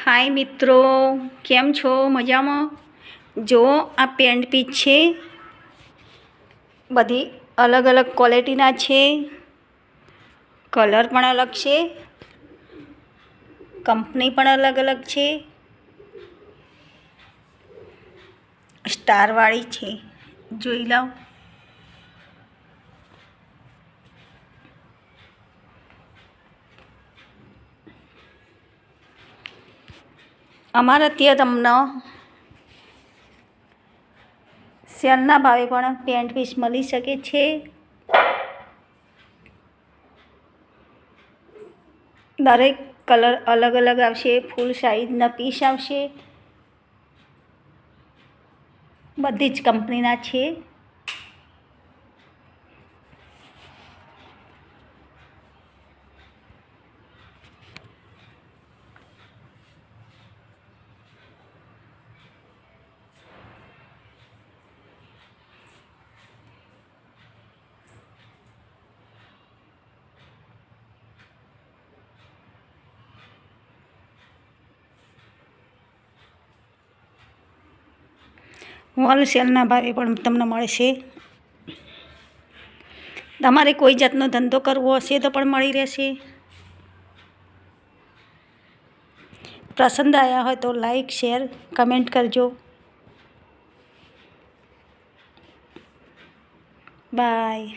हाय मित्रों, केम छो? मजा में? जो आ पेंट पीस है बधी अलग अलग क्वॉलिटी ना छे, कलर पण अलग छे, कंपनी पण अलग अलग छे, स्टार वाली छे। जोई लाओ। अमारा त्यां तमने सेलना भावे पण पेंट पीस मळी शके छे। दरेक कलर अलग अलग आवशे, फूल साइजना पीस आवशे, बधी ज कंपनीना छे। होलसेलना भावे पण तमने मळशे। तमारे कोई जातनो धंधो करवो हशे तो पण मळी रहेशे। पसंद आया हो तो लाइक शेयर कमेंट करजो। बाय।